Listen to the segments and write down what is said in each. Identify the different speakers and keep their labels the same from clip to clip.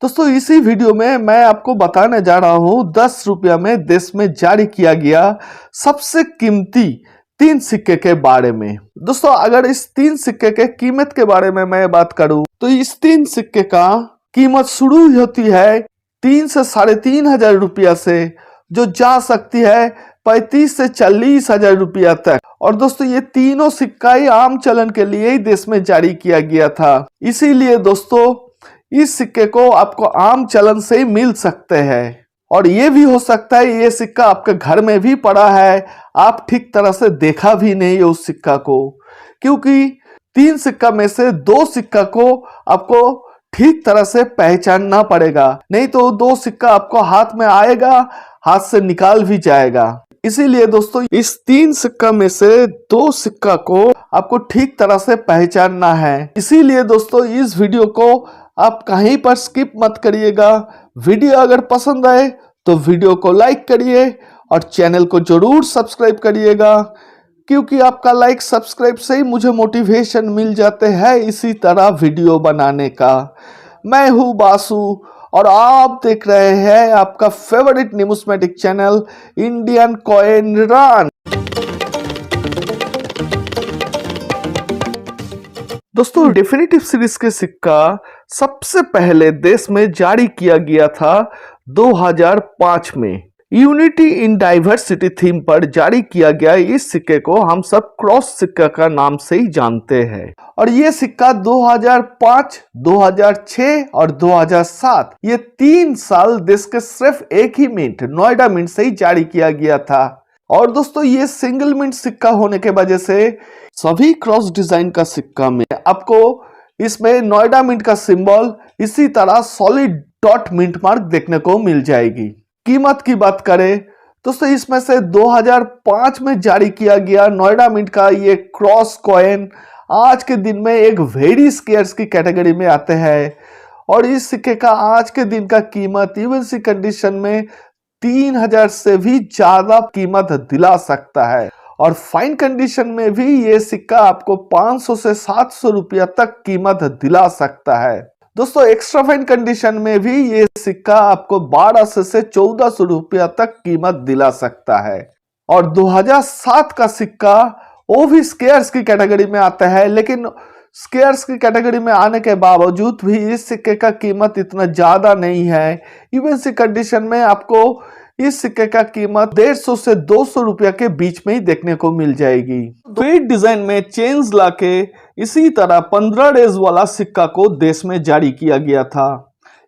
Speaker 1: दोस्तों इसी वीडियो में मैं आपको बताने जा रहा हूं 10 रुपया में देश में जारी किया गया सबसे कीमती 3 सिक्के के बारे में। दोस्तों अगर इस 3 सिक्के के कीमत के बारे में मैं बात करूं तो इस 3 सिक्के का कीमत शुरू होती है 3 से 3,500 रुपया से, जो जा सकती है 35 से 40,000 रुपया तक। और दोस्तों ये तीनों सिक्का ही आम चलन के लिए ही देश में जारी किया गया था, इसीलिए दोस्तों इस सिक्के को आपको आम चलन से ही मिल सकते हैं। और ये भी हो सकता है ये सिक्का आपके घर में भी पड़ा है, आप ठीक तरह से देखा भी नहीं है उस सिक्का को, क्योंकि 3 सिक्का में से 2 सिक्का को आपको ठीक तरह से पहचानना पड़ेगा, नहीं तो 2 सिक्का आपको हाथ में आएगा, हाथ से निकाल भी जाएगा। इसीलिए दोस्तों इस 3 सिक्का में से 2 सिक्का को आपको ठीक तरह से पहचानना है। इसीलिए दोस्तों इस वीडियो को आप कहीं पर स्किप मत करिएगा। वीडियो अगर पसंद आए तो वीडियो को लाइक करिए और चैनल को जरूर सब्सक्राइब करिएगा, क्योंकि आपका लाइक सब्सक्राइब से ही मुझे मोटिवेशन मिल जाते हैं इसी तरह वीडियो बनाने का। मैं हूँ बासु और आप देख रहे हैं आपका favourite pneumatic channel Indian coin run. दोस्तों डेफिनेटिव सीरीज के सिक्का सबसे पहले देश में जारी किया गया था 2005 में। यूनिटी इन डाइवर्सिटी थीम पर जारी किया गया इस सिक्के को हम सब क्रॉस सिक्का का नाम से ही जानते हैं। और ये सिक्का 2005, 2006 और 2007 ये 3 साल देश के सिर्फ एक ही मिंट नोएडा मिंट से ही जारी किया गया था। और दोस्तों ये सिंगल मिंट सिक्का होने के वजह से सभी क्रॉस डिजाइन का सिक्का में आपको इसमें नोएडा मिंट का सिंबल, इसी तरह सॉलिड डॉट मिंट मार्क देखने को मिल जाएगी। कीमत की बात करें दोस्तों इसमें से 2005 में जारी किया गया नोएडा मिंट का ये क्रॉस कॉइन आज के दिन में एक वेरी स्केयर्स की कैटेगरी में आते हैं। और इस सिक्के का आज के दिन का कीमत इवन सी कंडीशन में 3,000 से भी ज्यादा कीमत दिला सकता है। और फाइन कंडीशन में भी ये सिक्का आपको 500 से 700 रुपया तक कीमत दिला सकता है। दोस्तों एक्स्ट्रा फाइन कंडीशन में भी ये सिक्का आपको 1200 से 1400 रुपया तक कीमत दिला सकता है। और 2007 का सिक्का वो भी स्केयर्स की कैटेगरी में आता है, लेकिन स्केयर्स की कैटेगरी में आने के बावजूद भी इस सिक्के का कीमत इतना ज्यादा नहीं है। इवन सी कंडीशन में आपको इस सिक्के का कीमत 150 से 200 रुपया के बीच में ही देखने को मिल जाएगी। वेट डिजाइन में चेंज लाके इसी तरह 15 डेज वाला सिक्का को देश में जारी किया गया था।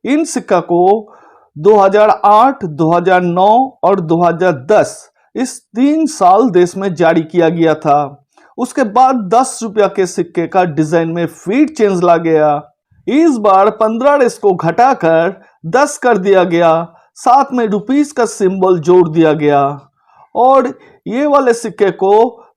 Speaker 1: इन सिक्का को 2008, 2009 और 2010 इस 3 साल देश में जारी किया गया था। उसके बाद 10 रुपया के सिक्के का डिजाइन में फीट चेंज ला गया। इस बार 15 डेज को घटाकर 10 कर दिया गया, साथ में रुपीस का सिंबल जोड़ दिया गया। और ये वाले सिक्के को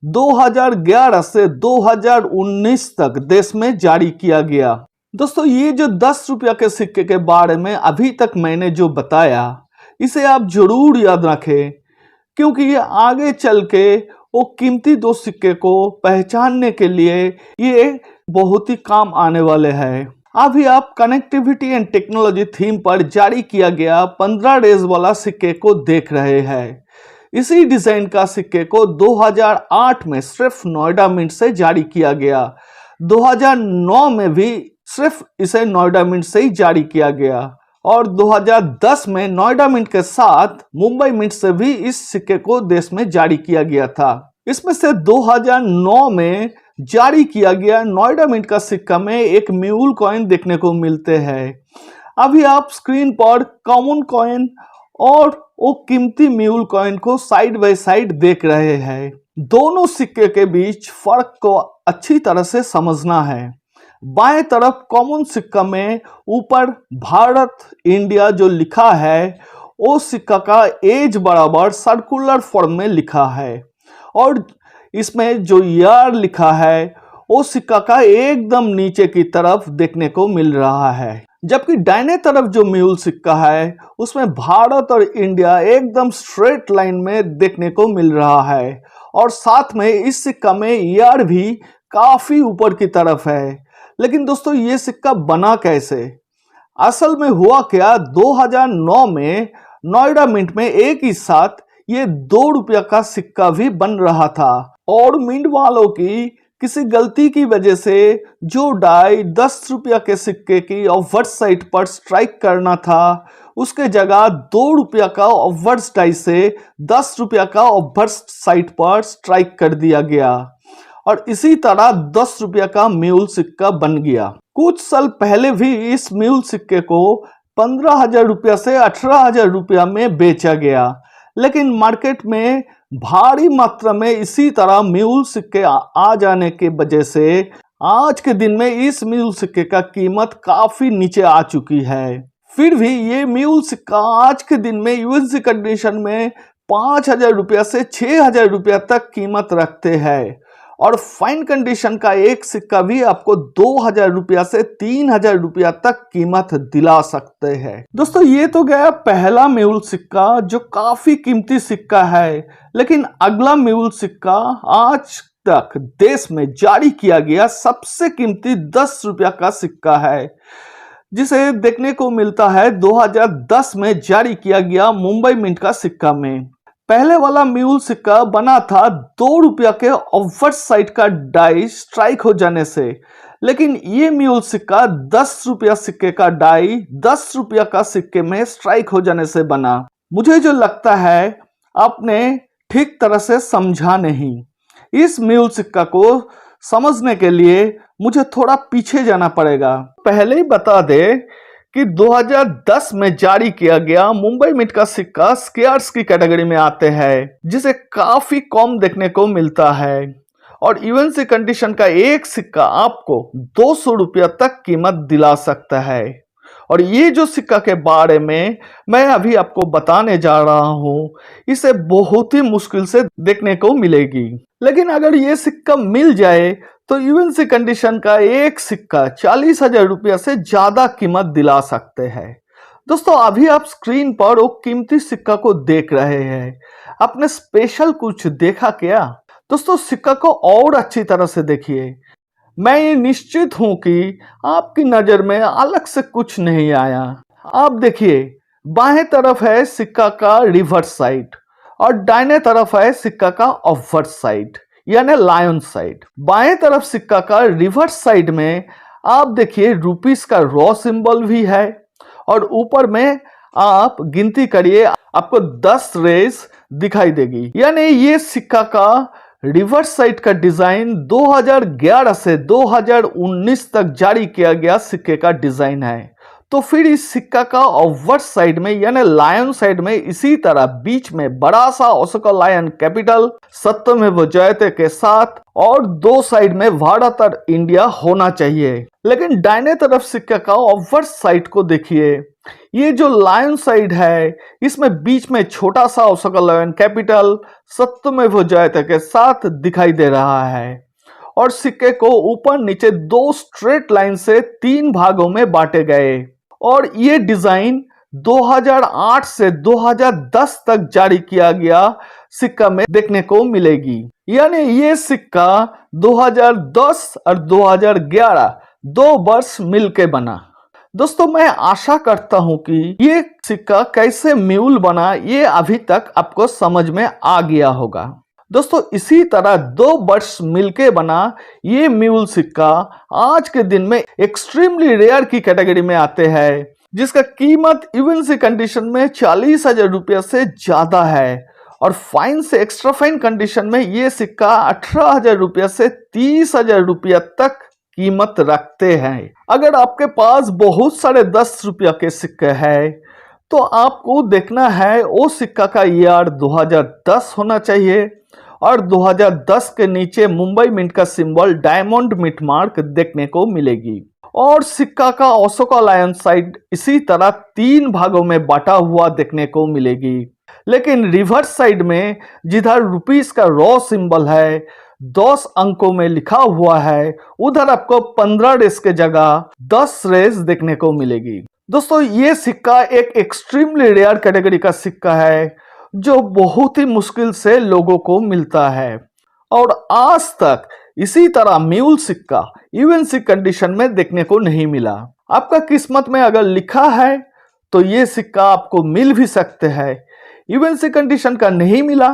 Speaker 1: 2011 से 2019 तक देश में जारी किया गया। दोस्तों ये जो 10 रुपया के सिक्के के बारे में अभी तक मैंने जो बताया इसे आप जरूर याद रखें, क्योंकि ये आगे चल के वो कीमती 2 सिक्के को पहचानने के लिए ये बहुत ही काम आने वाले हैं। अभी आप कनेक्टिविटी एंड टेक्नोलॉजी थीम पर जारी किया गया 15 डेज वाला सिक्के को देख रहे हैं। इसी डिजाइन का सिक्के को 2008 में सिर्फ नोएडा मिंट से जारी किया गया। 2009 में भी सिर्फ इसे नोएडा मिंट से ही जारी किया गया। और 2010 में नोएडा मिंट के साथ मुंबई मिंट से भी इस सिक्के को देश में जारी किया गया था। इसमें से 2009 में जारी किया गया नोएडा मिंट का सिक्का में एक म्यूल कॉइन देखने को मिलते हैं। अभी आप स्क्रीन पर कॉमन कॉइन और वो कीमती म्यूल कॉइन को साइड बाय साइड देख रहे हैं। दोनों सिक्के के बीच फर्क को अच्छी तरह से समझना है। बाएं तरफ कॉमन सिक्का में ऊपर भारत इंडिया जो लिखा है वो सिक्का का एज बराबर सर्कुलर फॉर्म में लिखा है। और इसमें जो ईयर लिखा है वो सिक्का का एकदम नीचे की तरफ देखने को मिल रहा है, जबकि दाहिने तरफ जो म्यूल सिक्का है उसमें भारत और इंडिया एकदम स्ट्रेट लाइन में देखने को मिल रहा है। और साथ में इस सिक्का में ईयर भी काफी ऊपर की तरफ है। लेकिन दोस्तों ये सिक्का बना कैसे? असल में हुआ क्या, 2009 में नोएडा मिंट में एक ही साथ ये 2 रुपया का सिक्का भी बन रहा था और मिंट वालों की किसी गलती की वजह से जो डाई 10 रुपया के सिक्के की ऑफवर्ड साइड पर स्ट्राइक करना था, उसके जगह 2 रुपया का ऑफवर्ड डाई से 10 रुपया का ऑफवर्ड साइड पर स्ट्राइक कर दिया गया और इसी तरह 10 रुपया का म्यूल सिक्का बन गया। कुछ साल पहले भी इस म्यूल सिक्के को 15,000 रुपया से 18,000 रुपया में बेचा गया, लेकिन मार्केट में भारी मात्रा में इसी तरह म्यूल सिक्के आ जाने के वजह से आज के दिन में इस म्यूल सिक्के का कीमत काफी नीचे आ चुकी है। फिर भी ये म्यूल सिक्का आज के दिन में यूएसडी कंडीशन में 5,000 रुपया से 6,000 रुपया तक कीमत रखते हैं और फाइन कंडीशन का एक सिक्का भी आपको 2,000 रुपया से 3,000 रुपया तक कीमत दिला सकते हैं। दोस्तों, ये तो गया पहला म्यूल सिक्का जो काफी कीमती सिक्का है, लेकिन अगला म्यूल सिक्का आज तक देश में जारी किया गया सबसे कीमती 10 रुपया का सिक्का है, जिसे देखने को मिलता है 2010 में जारी किया गया मुंबई मिंट का सिक्का में। पहले वाला म्यूल सिक्का बना था 2 रुपया के ऑफवर्ड साइड का डाई स्ट्राइक हो जाने से, लेकिन ये म्यूल सिक्का 10 रुपया सिक्के का डाई 10 रुपया का सिक्के में स्ट्राइक हो जाने से बना। मुझे जो लगता है आपने ठीक तरह से समझा नहीं। इस म्यूल सिक्का को समझने के लिए मुझे थोड़ा पीछे जाना पड़ेगा। पहले ही बता दे कि 2010 में जारी किया गया मुंबई मिंट का सिक्का स्केयर्स की कैटेगरी में आते हैं, जिसे काफी कम देखने को मिलता है और इवन सी कंडीशन का एक सिक्का आपको 200 रुपया तक कीमत दिला सकता है। और ये जो सिक्का के बारे में मैं अभी आपको बताने जा रहा हूँ, इसे बहुत ही मुश्किल से देखने को मिलेगी, लेकिन अगर ये सिक्का मिल जाए तो इवन सी कंडीशन का एक सिक्का 40,000 रुपया से ज्यादा कीमत दिला सकते हैं। दोस्तों, अभी आप स्क्रीन पर वो कीमती सिक्का को देख रहे हैं, आपने स्पेशल कुछ देखा क्या? दोस्तों, सिक्का को और अच्छी तरह से देखिए। मैं ये निश्चित हूं कि आपकी नजर में अलग से कुछ नहीं आया। आप देखिए, बाएं तरफ है सिक्का का रिवर्स साइड और दाहिने तरफ है सिक्का का ऑफवर्ड साइड यानी लायन साइड। बाएं तरफ सिक्का का रिवर्स साइड में आप देखिए रुपीस का रॉ सिंबल भी है और ऊपर में आप गिनती करिए, आपको 10 रेस दिखाई देगी। यानी ये सिक्का का रिवर्स साइड का डिजाइन 2011 से 2019 तक जारी किया गया सिक्के का डिजाइन है। तो फिर इस सिक्का का ऑफवर्ड साइड में यानी लायन साइड में इसी तरह बीच में बड़ा सा अशोका लायन कैपिटल सत्यमेव जयते के साथ और 2 साइड में भारत इंडिया होना चाहिए। लेकिन दाहिने तरफ सिक्के का ऑफवर्ड साइड को देखिए, ये जो लायन साइड है इसमें बीच में छोटा सा अशोका लायन कैपिटल सत्यमेव जयते के साथ दिखाई दे रहा है और सिक्के को ऊपर नीचे 2 स्ट्रेट लाइन से 3 भागों में बांटे गए और ये डिजाइन 2008 से 2010 तक जारी किया गया सिक्का में देखने को मिलेगी। यानी ये सिक्का 2010 और 2011 2 वर्ष मिलके बना। दोस्तों, मैं आशा करता हूं कि ये सिक्का कैसे म्यूल बना ये अभी तक आपको समझ में आ गया होगा। दोस्तों, इसी तरह 2 वर्ष मिलके बना ये म्यूल सिक्का आज के दिन में एक्सट्रीमली रेयर की कैटेगरी में आते हैं, जिसका कीमत इवन सी कंडीशन में 40,000 रुपया से ज्यादा है और फाइन से एक्स्ट्रा फाइन कंडीशन में ये सिक्का 18,000 रुपया से 30,000 रुपया तक कीमत रखते हैं। अगर आपके पास बहुत सारे 10 रुपया के सिक्के हैं तो आपको देखना है वो सिक्का का ईयर 2010 होना चाहिए और 2010 के नीचे मुंबई मिंट का सिंबल डायमंड मिंट मार्क देखने को मिलेगी और सिक्का का अशोका लायन साइड इसी तरह 3 भागों में बांटा हुआ देखने को मिलेगी। लेकिन रिवर्स साइड में जिधर रुपीस का रॉ सिंबल है 10 अंकों में लिखा हुआ है, उधर आपको 15 रेस के जगह 10 रेस देखने को मिलेगी। दोस्तों, ये सिक्का एक एक्सट्रीमली रेयर कैटेगरी का सिक्का है जो बहुत ही मुश्किल से लोगों को मिलता है और आज तक इसी तरह म्यूल सिक्का इवन सी कंडीशन में देखने को नहीं मिला। आपका किस्मत में अगर लिखा है तो ये सिक्का आपको मिल भी सकते हैं। इवन से कंडीशन का नहीं मिला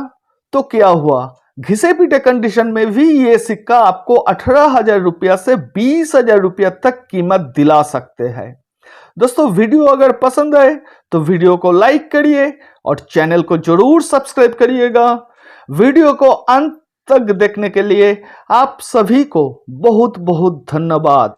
Speaker 1: तो क्या हुआ, घिसे पीटे कंडीशन में भी ये सिक्का आपको 18,000 रुपया से 20,000 रुपया तक कीमत दिला सकते हैं। दोस्तों वीडियो अगर पसंद आए तो वीडियो को लाइक करिए और चैनल को जरूर सब्सक्राइब करिएगा। वीडियो को अंत तक देखने के लिए आप सभी को बहुत बहुत धन्यवाद।